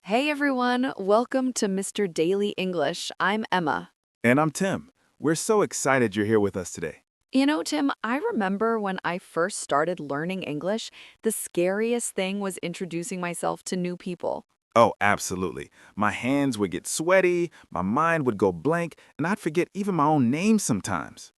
Hey everyone, welcome to Mr. Daily English. I'm Emma. And I'm Tim. We're so excited you're here with us today. Tim, I remember when I first started learning English, the scariest thing was introducing myself to new people. Oh, absolutely. My hands would get sweaty, my mind would go blank, and I'd forget even my own name sometimes.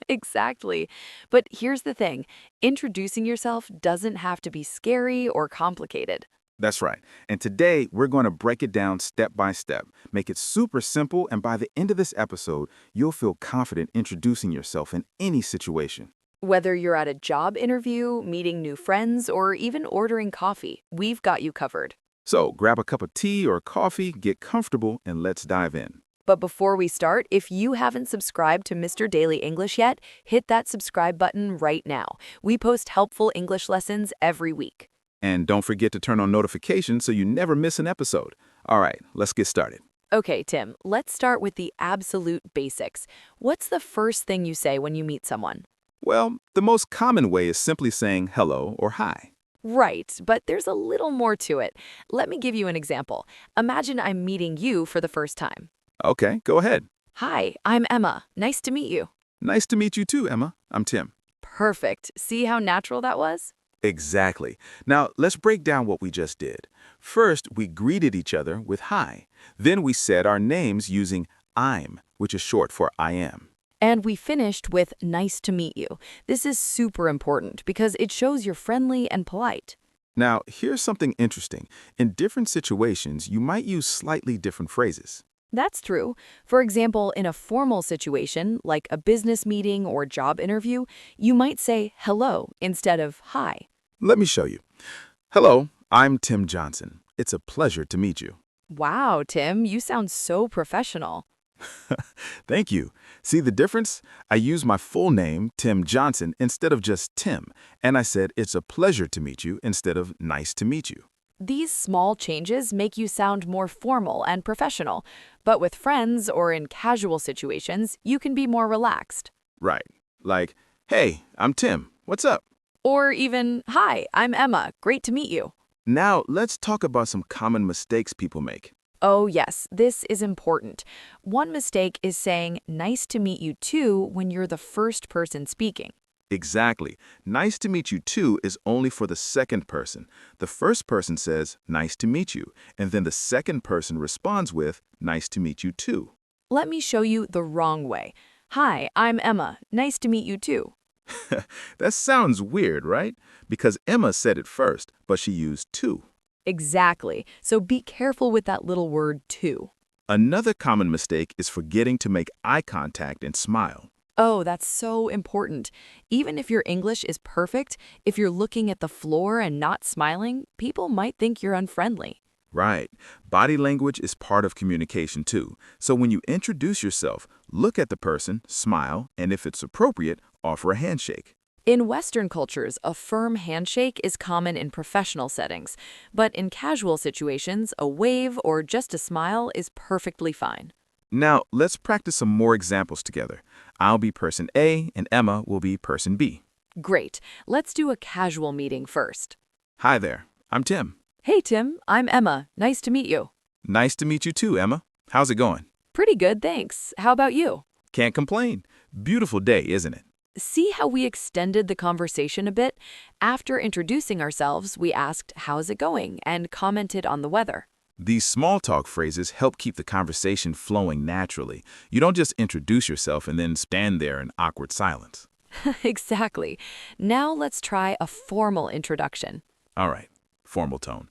Exactly. But here's the thing, introducing yourself doesn't have to be scary or complicated. That's right. And today, we're going to break it down step by step, make it super simple, and by the end of this episode, you'll feel confident introducing yourself in any situation. Whether you're at a job interview, meeting new friends, or even ordering coffee, we've got you covered. So grab a cup of tea or coffee, get comfortable, and let's dive in. But before we start, if you haven't subscribed to Mr. Daily English yet, hit that subscribe button right now. We post helpful English lessons every week. And don't forget to turn on notifications so you never miss an episode. All right, let's get started. Okay, Tim, let's start with the absolute basics. What's the first thing you say when you meet someone? Well, the most common way is simply saying hello or hi. Right, but there's a little more to it. Let me give you an example. Imagine I'm meeting you for the first time. Okay, go ahead. Hi, I'm Emma. Nice to meet you. Nice to meet you too, Emma. I'm Tim. Perfect. See how natural that was? Exactly. Now, let's break down what we just did. First, we greeted each other with hi. Then we said our names using I'm, which is short for I am. And we finished with nice to meet you. This is super important because it shows you're friendly and polite. Now, here's something interesting. In different situations, you might use slightly different phrases. That's true. For example, in a formal situation, like a business meeting or job interview, you might say hello instead of hi. Let me show you. Hello, I'm Tim Johnson. It's a pleasure to meet you. Wow, Tim, you sound so professional. Thank you. See the difference? I used my full name, Tim Johnson, instead of just Tim, and I said it's a pleasure to meet you instead of nice to meet you. These small changes make you sound more formal and professional, but with friends or in casual situations, you can be more relaxed. Right. Like, hey, I'm Tim. What's up? Or even, hi, I'm Emma. Great to meet you. Now, let's talk about some common mistakes people make. Oh, yes, this is important. One mistake is saying nice to meet you too when you're the first person speaking. Exactly. Nice to meet you too is only for the second person. The first person says, nice to meet you, and then the second person responds with, nice to meet you too. Let me show you the wrong way. Hi, I'm Emma. Nice to meet you too. That sounds weird, right? Because Emma said it first, but she used too. Exactly. So be careful with that little word too. Another common mistake is forgetting to make eye contact and smile. Oh, that's so important. Even if your English is perfect, if you're looking at the floor and not smiling, people might think you're unfriendly. Right. Body language is part of communication too. So when you introduce yourself, look at the person, smile, and if it's appropriate, offer a handshake. In Western cultures, a firm handshake is common in professional settings, but in casual situations, a wave or just a smile is perfectly fine. Now, let's practice some more examples together. I'll be person A and Emma will be person B. Great. Let's do a casual meeting first. Hi there. I'm Tim. Hey, Tim. I'm Emma. Nice to meet you. Nice to meet you too, Emma. How's it going? Pretty good, thanks. How about you? Can't complain. Beautiful day, isn't it? See how we extended the conversation a bit? After introducing ourselves, we asked, how's it going, and commented on the weather. These small talk phrases help keep the conversation flowing naturally. You don't just introduce yourself and then stand there in awkward silence. Exactly. Now let's try a formal introduction. All right, formal tone.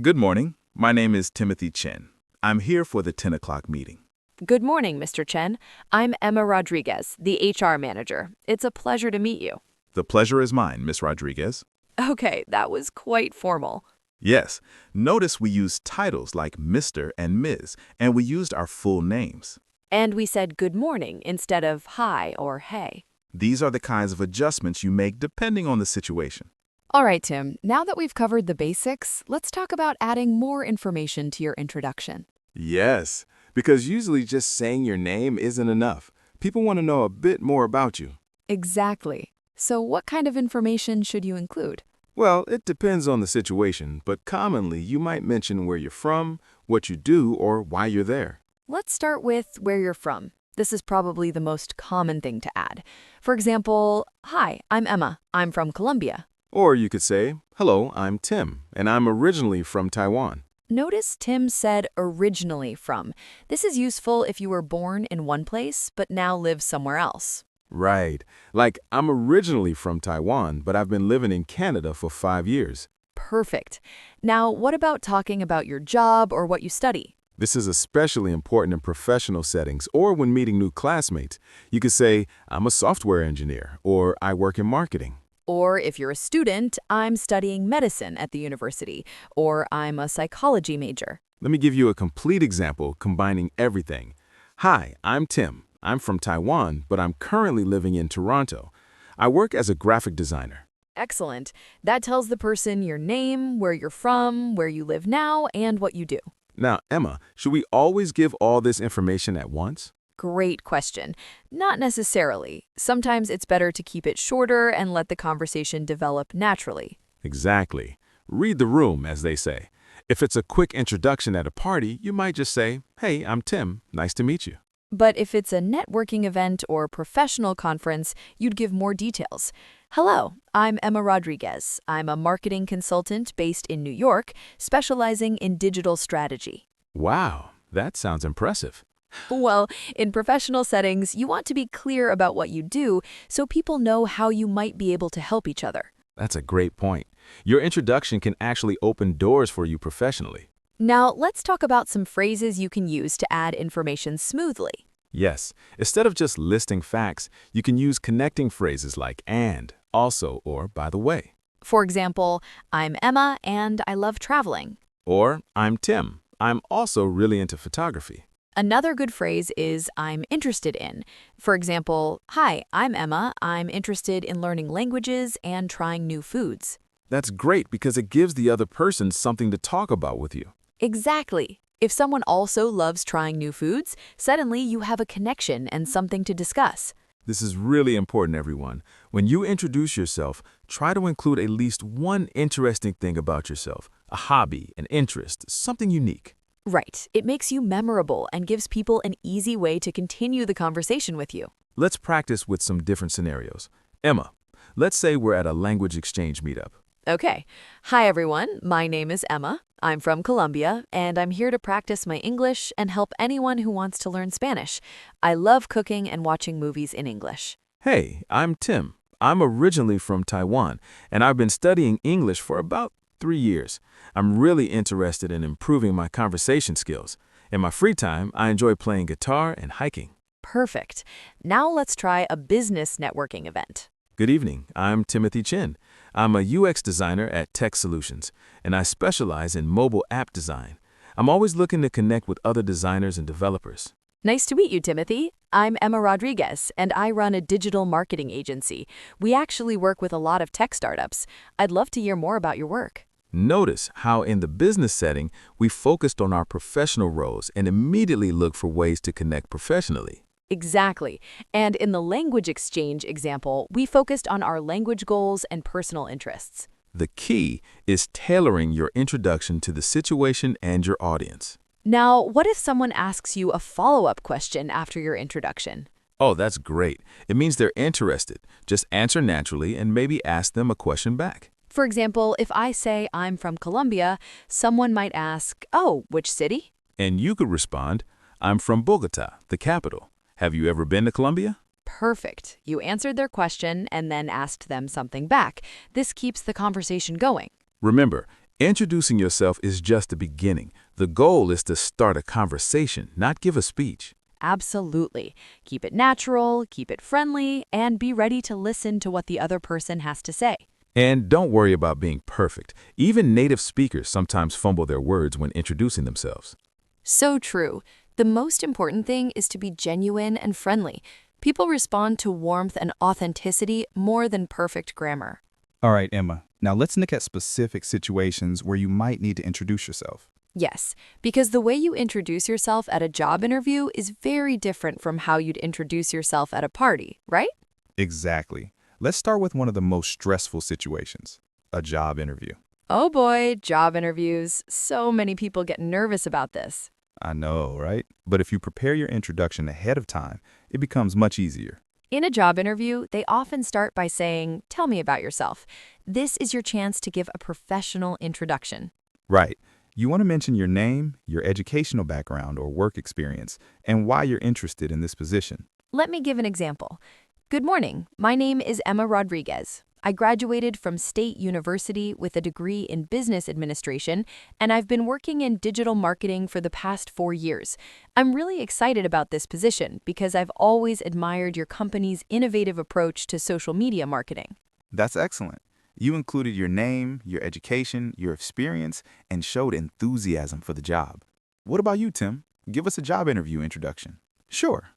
Good morning. My name is Timothy Chen. I'm here for the 10 o'clock meeting. Good morning, Mr. Chen. I'm Emma Rodriguez, the HR manager. It's a pleasure to meet you. The pleasure is mine, Miss Rodriguez. Okay, that was quite formal. Yes, notice we used titles like Mr. and Ms., and we used our full names. And we said good morning instead of hi or hey. These are the kinds of adjustments you make depending on the situation. All right, Tim, now that we've covered the basics, let's talk about adding more information to your introduction. Yes, because usually just saying your name isn't enough. People want to know a bit more about you. Exactly. So what kind of information should you include? Well, it depends on the situation, but commonly you might mention where you're from, what you do, or why you're there. Let's start with where you're from. This is probably the most common thing to add. For example, hi, I'm Emma. I'm from Colombia. Or you could say, hello, I'm Tim, and I'm originally from Taiwan. Notice Tim said originally from. This is useful if you were born in one place but now live somewhere else. Right. Like, I'm originally from Taiwan, but I've been living in Canada for 5 years. Perfect. Now, what about talking about your job or what you study? This is especially important in professional settings or when meeting new classmates. You could say, I'm a software engineer, or I work in marketing. Or if you're a student, I'm studying medicine at the university, or I'm a psychology major. Let me give you a complete example combining everything. Hi, I'm Tim. I'm from Taiwan, but I'm currently living in Toronto. I work as a graphic designer. Excellent. That tells the person your name, where you're from, where you live now, and what you do. Now, Emma, should we always give all this information at once? Great question. Not necessarily. Sometimes it's better to keep it shorter and let the conversation develop naturally. Exactly. Read the room, as they say. If it's a quick introduction at a party, you might just say, hey, I'm Tim. Nice to meet you. But if it's a networking event or professional conference, you'd give more details. Hello, I'm Emma Rodriguez. I'm a marketing consultant based in New York, specializing in digital strategy. Wow, that sounds impressive. Well, in professional settings, you want to be clear about what you do so people know how you might be able to help each other. That's a great point. Your introduction can actually open doors for you professionally. Now, let's talk about some phrases you can use to add information smoothly. Yes, instead of just listing facts, you can use connecting phrases like and, also, or by the way. For example, I'm Emma and I love traveling. Or, I'm Tim. I'm also really into photography. Another good phrase is I'm interested in. For example, hi, I'm Emma. I'm interested in learning languages and trying new foods. That's great because it gives the other person something to talk about with you. Exactly. If someone also loves trying new foods, suddenly you have a connection and something to discuss. This is really important, everyone. When you introduce yourself, try to include at least one interesting thing about yourself, a hobby, an interest, something unique. Right. It makes you memorable and gives people an easy way to continue the conversation with you. Let's practice with some different scenarios. Emma, let's say we're at a language exchange meetup. Okay. Hi, everyone. My name is Emma. I'm from Colombia, and I'm here to practice my English and help anyone who wants to learn Spanish. I love cooking and watching movies in English. Hey, I'm Tim. I'm originally from Taiwan, and I've been studying English for about 3 years. I'm really interested in improving my conversation skills. In my free time, I enjoy playing guitar and hiking. Perfect. Now let's try a business networking event. Good evening. I'm Timothy Chin. I'm a UX designer at Tech Solutions, and I specialize in mobile app design. I'm always looking to connect with other designers and developers. Nice to meet you, Timothy. I'm Emma Rodriguez, and I run a digital marketing agency. We actually work with a lot of tech startups. I'd love to hear more about your work. Notice how in the business setting, we focused on our professional roles and immediately looked for ways to connect professionally. Exactly. And in the language exchange example, we focused on our language goals and personal interests. The key is tailoring your introduction to the situation and your audience. Now, what if someone asks you a follow-up question after your introduction? Oh, that's great. It means they're interested. Just answer naturally and maybe ask them a question back. For example, if I say I'm from Colombia, someone might ask, oh, which city? And you could respond, I'm from Bogota, the capital. Have you ever been to Colombia? Perfect. You answered their question and then asked them something back. This keeps the conversation going. Remember, introducing yourself is just the beginning. The goal is to start a conversation, not give a speech. Absolutely. Keep it natural, keep it friendly, and be ready to listen to what the other person has to say. And don't worry about being perfect. Even native speakers sometimes fumble their words when introducing themselves. So true. The most important thing is to be genuine and friendly. People respond to warmth and authenticity more than perfect grammar. All right, Emma. Now let's look at specific situations where you might need to introduce yourself. Yes, because the way you introduce yourself at a job interview is very different from how you'd introduce yourself at a party, right? Exactly. Let's start with one of the most stressful situations. A job interview. Oh boy, job interviews. So many people get nervous about this. I know, right? But if you prepare your introduction ahead of time, it becomes much easier. In a job interview, they often start by saying, "Tell me about yourself." This is your chance to give a professional introduction. Right. You want to mention your name, your educational background or work experience, and why you're interested in this position. Let me give an example. Good morning. My name is Emma Rodriguez. I graduated from State University with a degree in business administration, and I've been working in digital marketing for the past 4 years. I'm really excited about this position because I've always admired your company's innovative approach to social media marketing. That's excellent. You included your name, your education, your experience, and showed enthusiasm for the job. What about you, Tim? Give us a job interview introduction. Sure.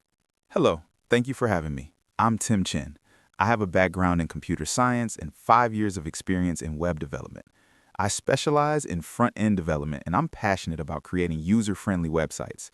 Hello. Thank you for having me. I'm Tim Chen. I have a background in computer science and 5 years of experience in web development. I specialize in front-end development, and I'm passionate about creating user-friendly websites.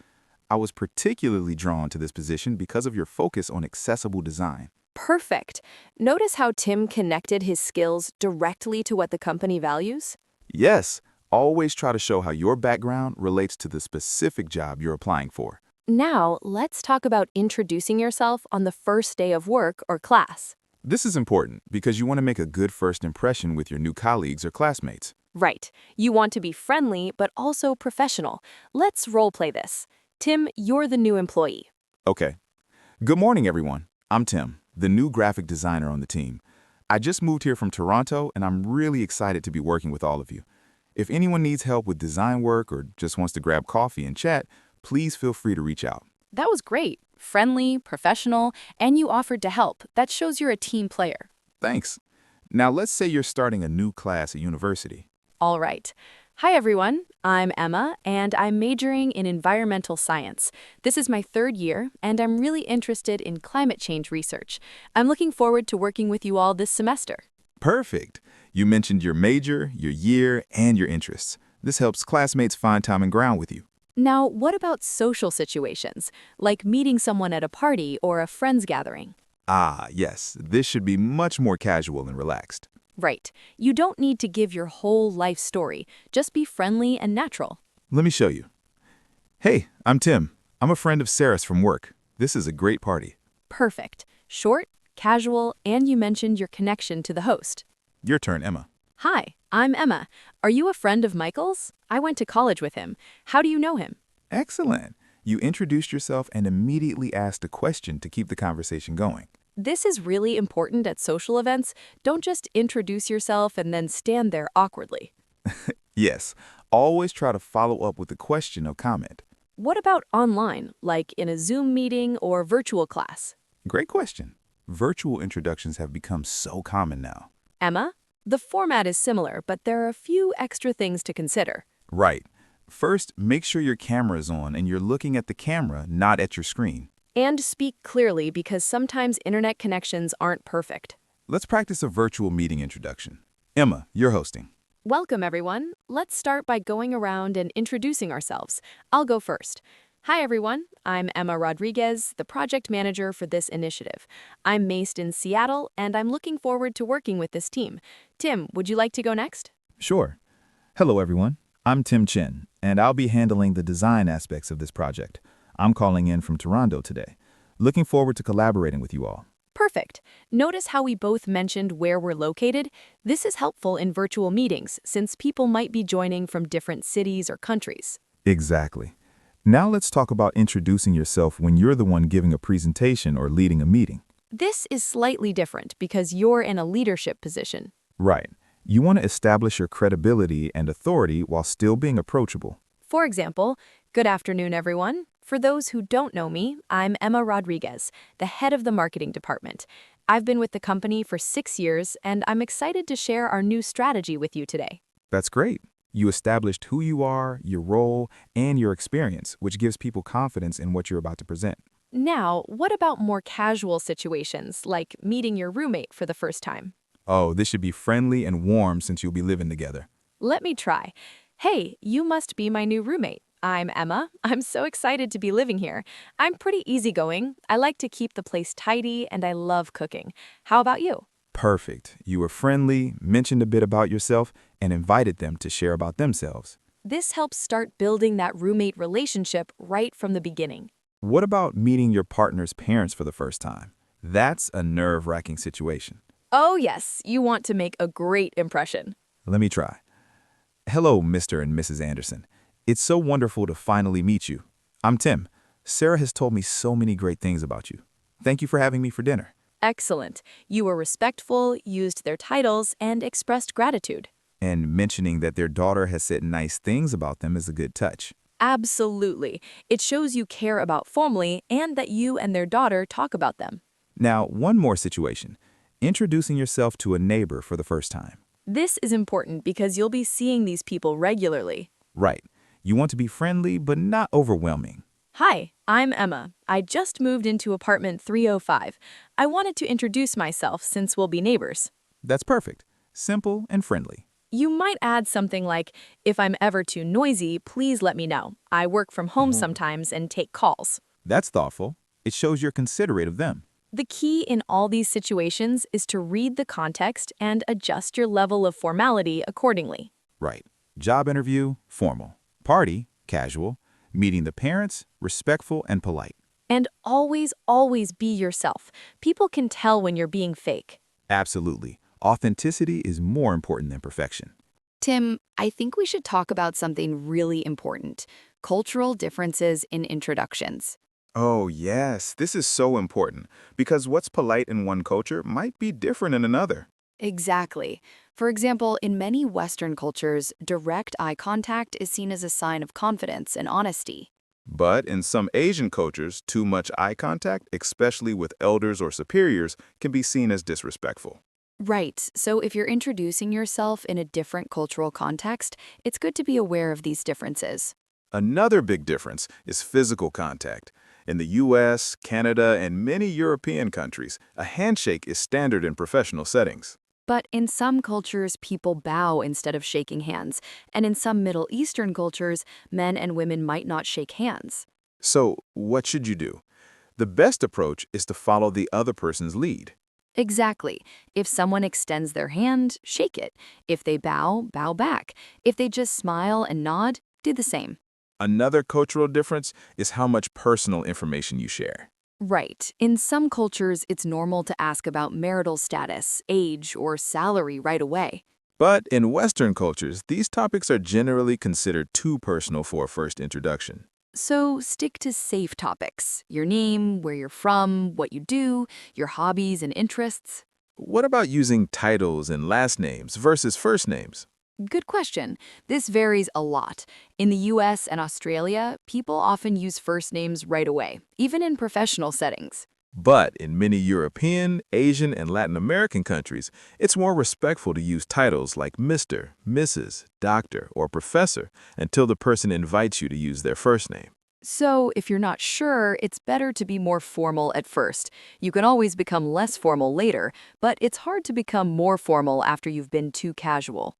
I was particularly drawn to this position because of your focus on accessible design. Perfect. Notice how Tim connected his skills directly to what the company values? Yes, always try to show how your background relates to the specific job you're applying for. Now, let's talk about introducing yourself on the first day of work or class. This is important because you want to make a good first impression with your new colleagues or classmates. Right. You want to be friendly, but also professional. Let's role-play this. Tim, you're the new employee. Okay. Good morning, everyone. I'm Tim, the new graphic designer on the team. I just moved here from Toronto, and I'm really excited to be working with all of you. If anyone needs help with design work or just wants to grab coffee and chat, please feel free to reach out. That was great. Friendly, professional, and you offered to help. That shows you're a team player. Thanks. Now let's say you're starting a new class at university. All right. Hi, everyone. I'm Emma, and I'm majoring in environmental science. This is my 3rd year, and I'm really interested in climate change research. I'm looking forward to working with you all this semester. Perfect. You mentioned your major, your year, and your interests. This helps classmates find common ground with you. Now, what about social situations, like meeting someone at a party or a friends gathering? Ah, yes. This should be much more casual and relaxed. Right. You don't need to give your whole life story. Just be friendly and natural. Let me show you. Hey, I'm Tim. I'm a friend of Sarah's from work. This is a great party. Perfect. Short, casual, and you mentioned your connection to the host. Your turn, Emma. Hi, I'm Emma. Are you a friend of Michael's? I went to college with him. How do you know him? Excellent. You introduced yourself and immediately asked a question to keep the conversation going. This is really important at social events. Don't just introduce yourself and then stand there awkwardly. Yes, always try to follow up with a question or comment. What about online, like in a Zoom meeting or virtual class? Great question. Virtual introductions have become so common now. Emma, the format is similar, but there are a few extra things to consider. Right. First, make sure your camera is on and you're looking at the camera, not at your screen. And speak clearly because sometimes internet connections aren't perfect. Let's practice a virtual meeting introduction. Emma, you're hosting. Welcome, everyone. Let's start by going around and introducing ourselves. I'll go first. Hi, everyone. I'm Emma Rodriguez, the project manager for this initiative. I'm based in Seattle, and I'm looking forward to working with this team. Tim, would you like to go next? Sure. Hello, everyone. I'm Tim Chen, and I'll be handling the design aspects of this project. I'm calling in from Toronto today. Looking forward to collaborating with you all. Perfect. Notice how we both mentioned where we're located? This is helpful in virtual meetings since people might be joining from different cities or countries. Exactly. Now let's talk about introducing yourself when you're the one giving a presentation or leading a meeting. This is slightly different because you're in a leadership position. Right. You want to establish your credibility and authority while still being approachable. For example, good afternoon, everyone. For those who don't know me, I'm Emma Rodriguez, the head of the marketing department. I've been with the company for 6 years, and I'm excited to share our new strategy with you today. That's great. You established who you are, your role, and your experience, which gives people confidence in what you're about to present. Now, what about more casual situations, like meeting your roommate for the first time? Oh, this should be friendly and warm since you'll be living together. Let me try. Hey, you must be my new roommate. I'm Emma. I'm so excited to be living here. I'm pretty easygoing. I like to keep the place tidy, and I love cooking. How about you? Perfect. You were friendly, mentioned a bit about yourself, and invited them to share about themselves. This helps start building that roommate relationship right from the beginning. What about meeting your partner's parents for the first time? That's a nerve-wracking situation. Oh, yes, you want to make a great impression. Let me try. Hello, Mr. and Mrs. Anderson. It's so wonderful to finally meet you. I'm Tim. Sarah has told me so many great things about you. Thank you for having me for dinner. Excellent. You were respectful, used their titles, and expressed gratitude. And mentioning that their daughter has said nice things about them is a good touch. Absolutely. It shows you care about family and that you and their daughter talk about them. Now, one more situation. Introducing yourself to a neighbor for the first time. This is important because you'll be seeing these people regularly. Right. You want to be friendly, but not overwhelming. Hi, I'm Emma. I just moved into apartment 305. I wanted to introduce myself since we'll be neighbors. That's perfect. Simple and friendly. You might add something like, if I'm ever too noisy, please let me know. I work from home sometimes and take calls. That's thoughtful. It shows you're considerate of them. The key in all these situations is to read the context and adjust your level of formality accordingly. Right. Job interview, formal. Party, casual. Meeting the parents, respectful and polite. And always, always be yourself. People can tell when you're being fake. Absolutely. Authenticity is more important than perfection. Tim, I think we should talk about something really important: cultural differences in introductions. Oh, yes. This is so important because what's polite in one culture might be different in another. Exactly. For example, in many Western cultures, direct eye contact is seen as a sign of confidence and honesty. But in some Asian cultures, too much eye contact, especially with elders or superiors, can be seen as disrespectful. Right, so if you're introducing yourself in a different cultural context, it's good to be aware of these differences. Another big difference is physical contact. In the US, Canada, and many European countries, a handshake is standard in professional settings. But in some cultures, people bow instead of shaking hands, and in some Middle Eastern cultures, men and women might not shake hands. So, what should you do? The best approach is to follow the other person's lead. Exactly. If someone extends their hand, shake it. If they bow, bow back. If they just smile and nod, do the same. Another cultural difference is how much personal information you share. Right. In some cultures, it's normal to ask about marital status, age, or salary right away. But in Western cultures, these topics are generally considered too personal for a first introduction. So stick to safe topics: your name, where you're from, what you do, your hobbies and interests. What about using titles and last names versus first names? Good question. This varies a lot. In the US and Australia, people often use first names right away, even in professional settings. But in many European, Asian, and Latin American countries, it's more respectful to use titles like Mr., Mrs., Doctor, or Professor until the person invites you to use their first name. So if you're not sure, it's better to be more formal at first. You can always become less formal later, but it's hard to become more formal after you've been too casual.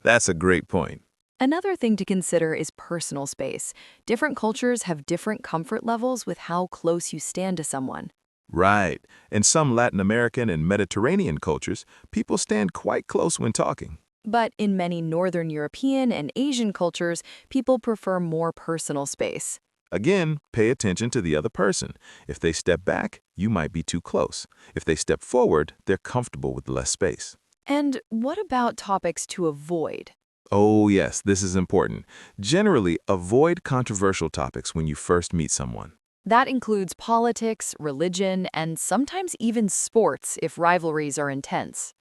That's a great point. Another thing to consider is personal space. Different cultures have different comfort levels with how close you stand to someone. Right. In some Latin American and Mediterranean cultures, people stand quite close when talking. But in many Northern European and Asian cultures, people prefer more personal space. Again, pay attention to the other person. If they step back, you might be too close. If they step forward, they're comfortable with less space. And what about topics to avoid? Oh, yes, this is important. Generally, avoid controversial topics when you first meet someone. That includes politics, religion, and sometimes even sports if rivalries are intense.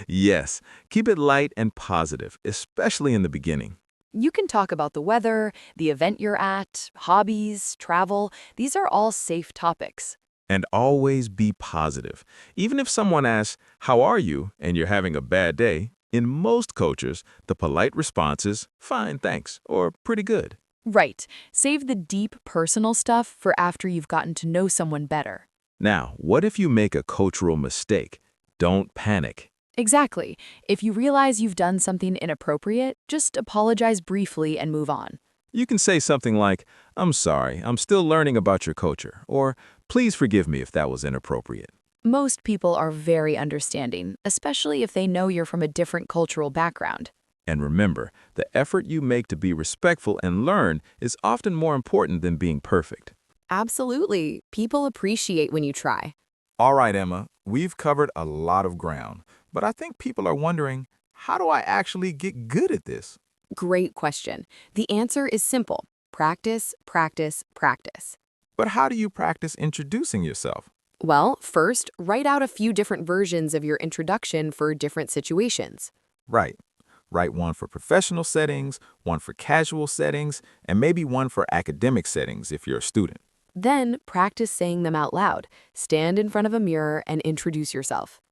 Yes, keep it light and positive, especially in the beginning. You can talk about the weather, the event you're at, hobbies, travel. These are all safe topics. And always be positive. Even if someone asks, "How are you?" and you're having a bad day, in most cultures, the polite response is, "Fine, thanks," or "Pretty good." Right. Save the deep personal stuff for after you've gotten to know someone better. Now, what if you make a cultural mistake? Don't panic. Exactly. If you realize you've done something inappropriate, just apologize briefly and move on. You can say something like, "I'm sorry, I'm still learning about your culture," or "Please forgive me if that was inappropriate." Most people are very understanding, especially if they know you're from a different cultural background. And remember, the effort you make to be respectful and learn is often more important than being perfect. Absolutely. People appreciate when you try. All right, Emma, we've covered a lot of ground, but I think people are wondering, how do I actually get good at this? Great question. The answer is simple. Practice, practice, practice. But how do you practice introducing yourself? Well, first, write out a few different versions of your introduction for different situations. Right. Write one for professional settings, one for casual settings, and maybe one for academic settings if you're a student. Then, practice saying them out loud. Stand in front of a mirror and introduce yourself.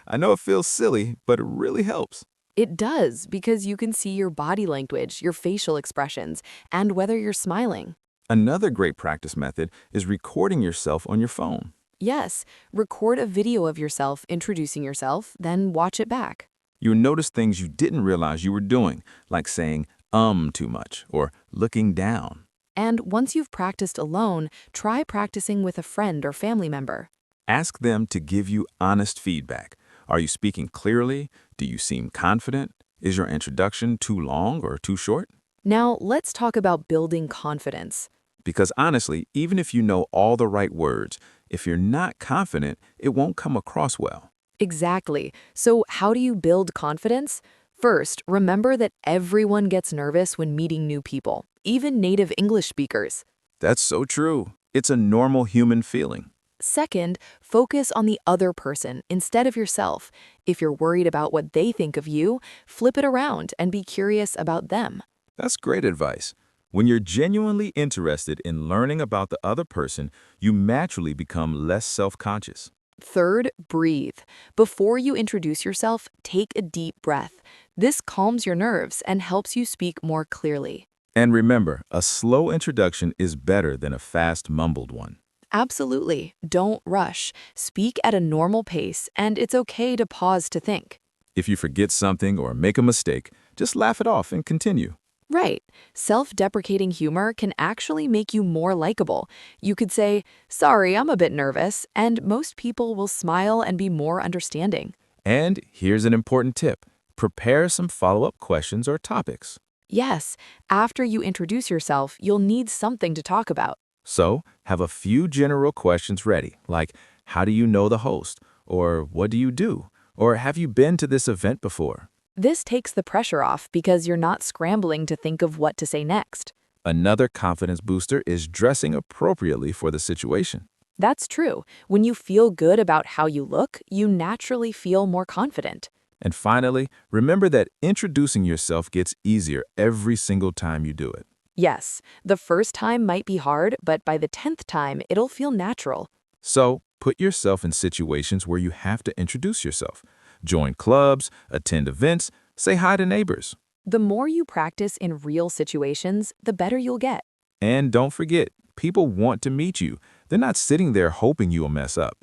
I know it feels silly, but it really helps. It does, because you can see your body language, your facial expressions, and whether you're smiling. Another great practice method is recording yourself on your phone. Yes, record a video of yourself introducing yourself, then watch it back. You'll notice things you didn't realize you were doing, like saying too much or looking down. And once you've practiced alone, try practicing with a friend or family member. Ask them to give you honest feedback. Are you speaking clearly? Do you seem confident? Is your introduction too long or too short? Now, let's talk about building confidence. Because honestly, even if you know all the right words, if you're not confident, it won't come across well. Exactly. So, how do you build confidence? First, remember that everyone gets nervous when meeting new people, even native English speakers. That's so true. It's a normal human feeling. Second, focus on the other person instead of yourself. If you're worried about what they think of you, flip it around and be curious about them. That's great advice. When you're genuinely interested in learning about the other person, you naturally become less self-conscious. Third, breathe. Before you introduce yourself, take a deep breath. This calms your nerves and helps you speak more clearly. And remember, a slow introduction is better than a fast, mumbled one. Absolutely. Don't rush. Speak at a normal pace, and it's okay to pause to think. If you forget something or make a mistake, just laugh it off and continue. Right. Self-deprecating humor can actually make you more likable. You could say, "Sorry, I'm a bit nervous," and most people will smile and be more understanding. And here's an important tip. Prepare some follow-up questions or topics. Yes, after you introduce yourself, you'll need something to talk about. So, have a few general questions ready, like, how do you know the host? Or what do you do? Or have you been to this event before? This takes the pressure off because you're not scrambling to think of what to say next. Another confidence booster is dressing appropriately for the situation. That's true. When you feel good about how you look, you naturally feel more confident. And finally, remember that introducing yourself gets easier every single time you do it. Yes, the first time might be hard, but by the 10th time, it'll feel natural. So, put yourself in situations where you have to introduce yourself. Join clubs, attend events, say hi to neighbors. The more you practice in real situations, the better you'll get. And don't forget, people want to meet you. They're not sitting there hoping you'll mess up.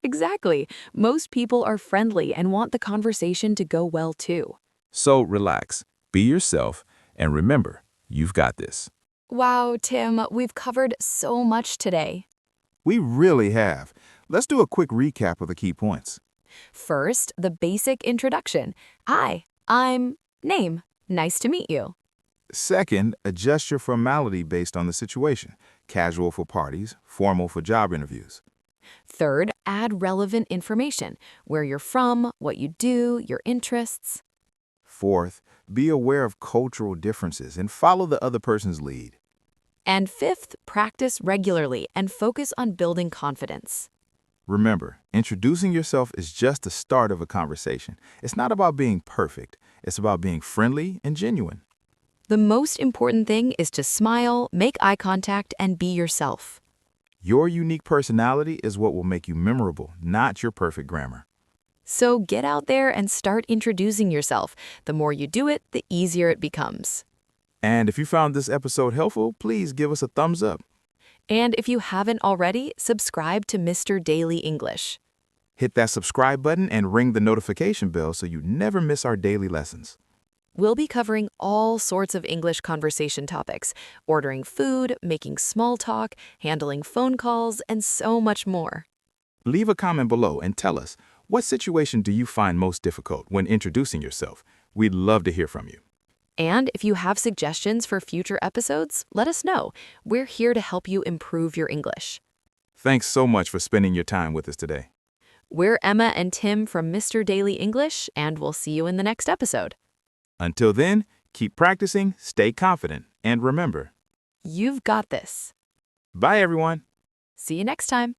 Exactly. Most people are friendly and want the conversation to go well too. So relax, be yourself, and remember, you've got this. Wow, Tim, we've covered so much today. We really have. Let's do a quick recap of the key points. First, the basic introduction. Hi, I'm name. Nice to meet you. Second, adjust your formality based on the situation. Casual for parties, formal for job interviews. Third, add relevant information. Where you're from, what you do, your interests. Fourth, be aware of cultural differences and follow the other person's lead. And fifth, practice regularly and focus on building confidence. Remember, introducing yourself is just the start of a conversation. It's not about being perfect. It's about being friendly and genuine. The most important thing is to smile, make eye contact, and be yourself. Your unique personality is what will make you memorable, not your perfect grammar. So get out there and start introducing yourself. The more you do it, the easier it becomes. And if you found this episode helpful, please give us a thumbs up. And if you haven't already, subscribe to Mr. Daily English. Hit that subscribe button and ring the notification bell so you never miss our daily lessons. We'll be covering all sorts of English conversation topics, ordering food, making small talk, handling phone calls, and so much more. Leave a comment below and tell us, what situation do you find most difficult when introducing yourself? We'd love to hear from you. And if you have suggestions for future episodes, let us know. We're here to help you improve your English. Thanks so much for spending your time with us today. We're Emma and Tim from Mr. Daily English, and we'll see you in the next episode. Until then, keep practicing, stay confident, and remember, You've got this. bye everyone. See you next time.